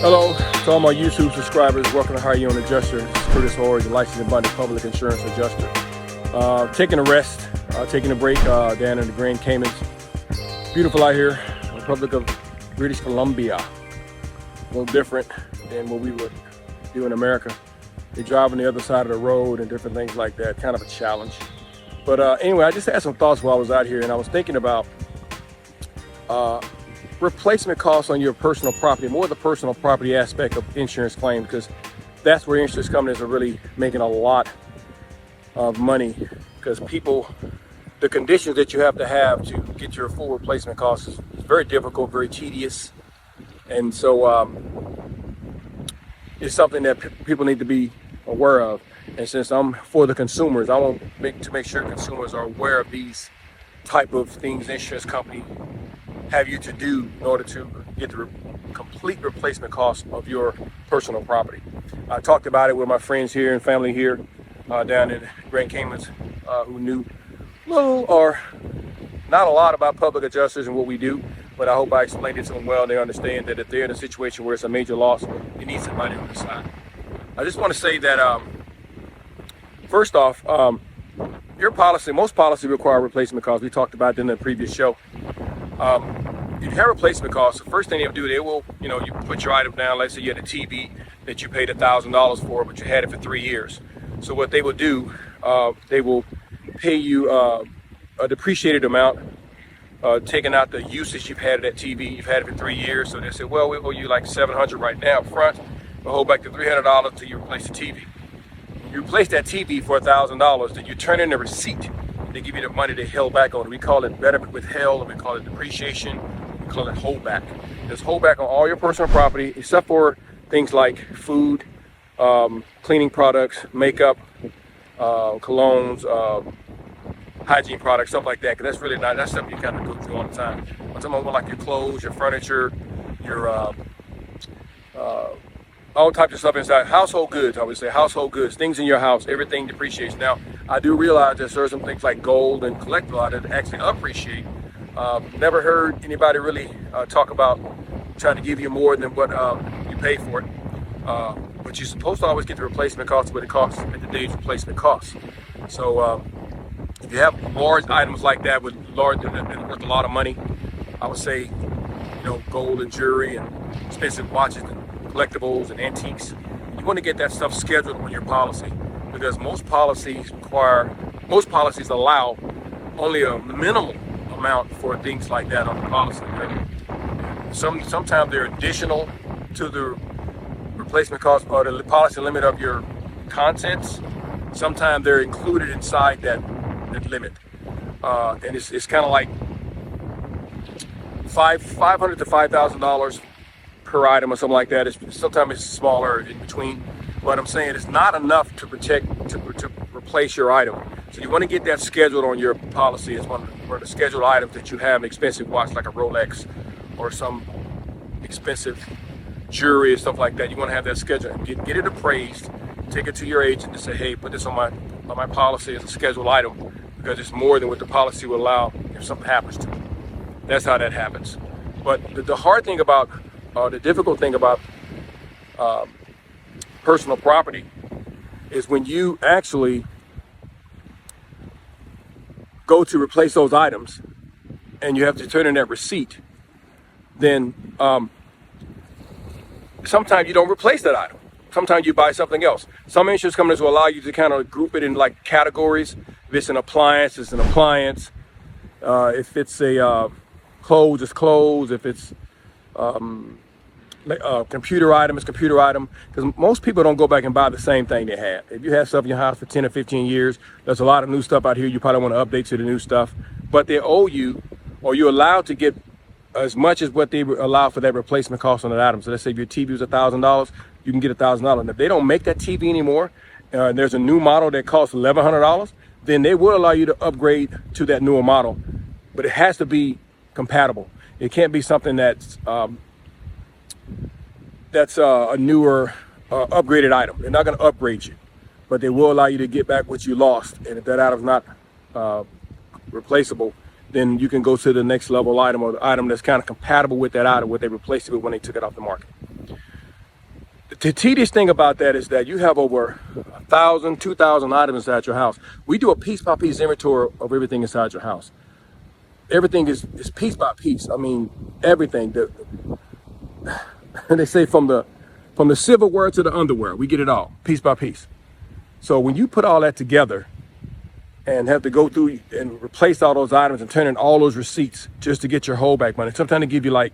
Hello to all my YouTube subscribers. Welcome to Hire Your Own Adjuster. This is Curtis Hordge, a licensed and bonded public insurance adjuster. Taking a rest, taking a break down in the Grand Caymans. Beautiful out here, Republic of British Columbia. A little different than what we would do in America. They drive on the other side of the road and different things like that. Kind of a challenge. But anyway, I just had some thoughts while I was out here, and I was thinking about replacement costs on your personal property, more the personal property aspect of insurance claims, because that's where insurance companies are really making a lot of money, because people, the conditions that you have to get your full replacement costs is very difficult, very tedious, and so it's something that people need to be aware of. And since I'm for the consumers, I want to make sure consumers are aware of these type of things insurance company have you to do in order to get the complete replacement cost of your personal property. I talked about it with my friends here and family here down in Grand Caymans who knew little or not a lot about public adjusters and what we do, but I hope I explained it to them well. They understand that if they're in a situation where it's a major loss, they need somebody on the side. I just want to say that first off, your policy, most policies require replacement costs. We talked about it in the previous show. If you have replacement costs, the first thing they'll do, they will, you put your item down. Let's say you had a TV that you paid $1,000 for, but you had it for 3 years. So what they will do, they will pay you a depreciated amount, taking out the usage you've had of that TV. You've had it for 3 years, so they say, well, we owe you like $700 right now up front. We'll hold back the $300 until you replace the TV. When you replace that TV for $1,000, then you turn in a receipt. They give you the money they held back on. We call it betterment withheld, and we call it depreciation. We call it holdback. There's holdback on all your personal property, except for things like food, cleaning products, makeup, colognes, hygiene products, stuff like that. Because that's really not, that's stuff you got to go through all the time. I'm talking about like your clothes, your furniture, your all types of stuff inside. Household goods, I would say, household goods, things in your house, everything depreciates. Now, I do realize that there's some things like gold and collectible items that actually appreciate. Never heard anybody really talk about trying to give you more than what you pay for it. But you're supposed to always get the replacement cost what it costs at the day's replacement cost. So if you have large items like that with large that are worth a lot of money, I would say, gold and jewelry and expensive watches and collectibles and antiques, you want to get that stuff scheduled on your policy, because most policies allow only a minimal amount for things like that on the policy. Sometimes they're additional to the replacement cost or the policy limit of your contents. Sometimes they're included inside that limit, and it's kind of like $500 to $5,000 per item or something like that. Sometimes it's smaller in between, but I'm saying it's not enough to replace your item. So you want to get that scheduled on your policy as one of the scheduled items that you have, an expensive watch like a Rolex or some expensive jewelry and stuff like that. You want to have that scheduled. Get it appraised, take it to your agent and say, hey, put this on my policy as a scheduled item, because it's more than what the policy will allow if something happens to it. That's how that happens. But the hard thing about the difficult thing about personal property is when you actually go to replace those items and you have to turn in that receipt, then sometimes you don't replace that item. Sometimes you buy something else. Some insurance companies will allow you to kind of group it in like categories. If it's an appliance, it's an appliance. If it's a clothes, it's clothes. If it's computer item, it's computer item, because most people don't go back and buy the same thing they had. If you have stuff in your house for 10 or 15 years, there's a lot of new stuff out here you probably want to update to the new stuff, but they owe you, or you're allowed to get as much as what they allow for that replacement cost on that item. So let's say if your TV was $1,000, you can get $1,000. And if they don't make that TV anymore, and there's a new model that costs $1,100, then they will allow you to upgrade to that newer model, but it has to be compatible. It can't be something that's a newer upgraded item. They're not going to upgrade you, but they will allow you to get back what you lost. And if that item's not replaceable, then you can go to the next level item, or the item that's kind of compatible with that item, what they replaced it with when they took it off the market. The tedious thing about that is that you have over 1,000, 2,000 items inside your house. We do a piece by piece inventory of everything inside your house. Everything is piece by piece. I mean, everything. They say from the silverware to the underwear, we get it all, piece by piece. So when you put all that together and have to go through and replace all those items and turn in all those receipts just to get your holdback money, sometimes they give you like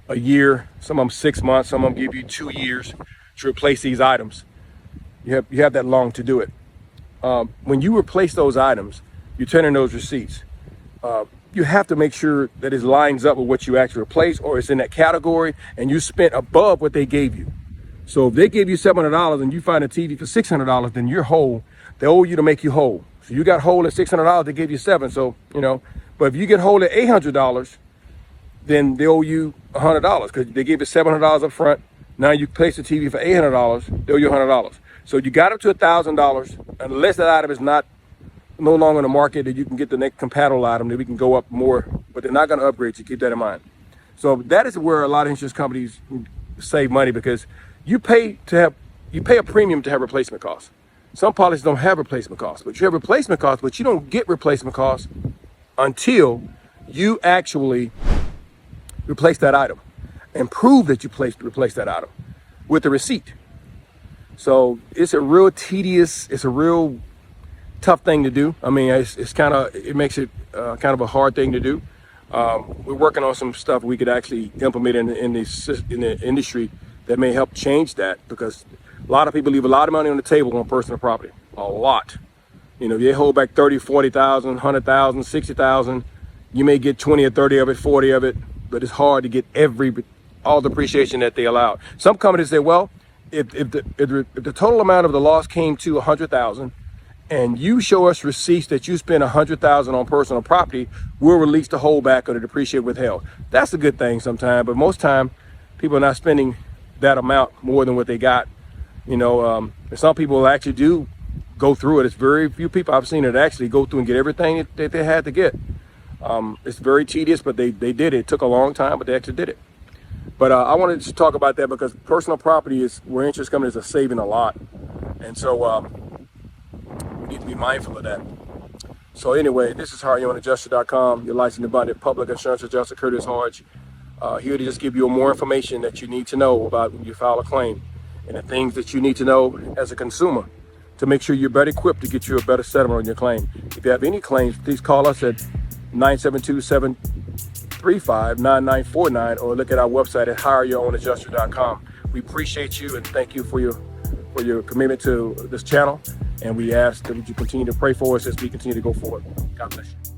a year, some of them 6 months, some of them give you 2 years to replace these items. You have that long to do it. When you replace those items, you turn in those receipts. You have to make sure that it lines up with what you actually replaced, or it's in that category and you spent above what they gave you. So if they gave you $700 and you find a TV for $600, then you're whole. They owe you to make you whole. So you got whole at $600, they gave you $700. So, but if you get whole at $800, then they owe you $100 because they gave you $700 up front. Now you place the TV for $800, they owe you $100. So you got up to $1,000, unless that item is no longer in the market, that you can get the next compatible item that we can go up more, but they're not going to upgrade you. Keep that in mind. So that is where a lot of insurance companies save money, because you pay a premium to have replacement costs. Some policies don't have replacement costs, but you have replacement costs, but you don't get replacement costs until you actually replace that item and prove that you replace that item with the receipt. So it's a real tedious, it's a real tough thing to do. I mean, it makes it kind of a hard thing to do. We're working on some stuff we could actually implement in the industry that may help change that, because a lot of people leave a lot of money on the table on personal property, a lot. They hold back 30, 40,000, 100,000, 60,000. You may get 20 or 30 of it, 40 of it, but it's hard to get all the appreciation that they allow. Some companies say, well, if the total amount of the loss came to 100,000, and you show us receipts that you spent 100,000 on personal property, we'll release the holdback or the depreciate withheld. That's a good thing sometimes, but most time people are not spending that amount more than what they got. Some people actually do go through it. It's very few people I've seen that actually go through and get everything that they had to get. It's very tedious, but they did it. It took a long time, but they actually did it. But I wanted to talk about that because personal property is where insurance companies are saving a lot. And so we need to be mindful of that. So anyway, this is HardYoungAdjuster.com, your licensed and bonded public insurance adjuster, Curtis Hordge. Here to just give you more information that you need to know about when you file a claim, and the things that you need to know as a consumer to make sure you're better equipped to get you a better settlement on your claim. If you have any claims, please call us at 972-735-9949 or look at our website at HireYourOwnAdjuster.com. We appreciate you and thank you for your commitment to this channel, and we ask that you continue to pray for us as we continue to go forward. God bless you.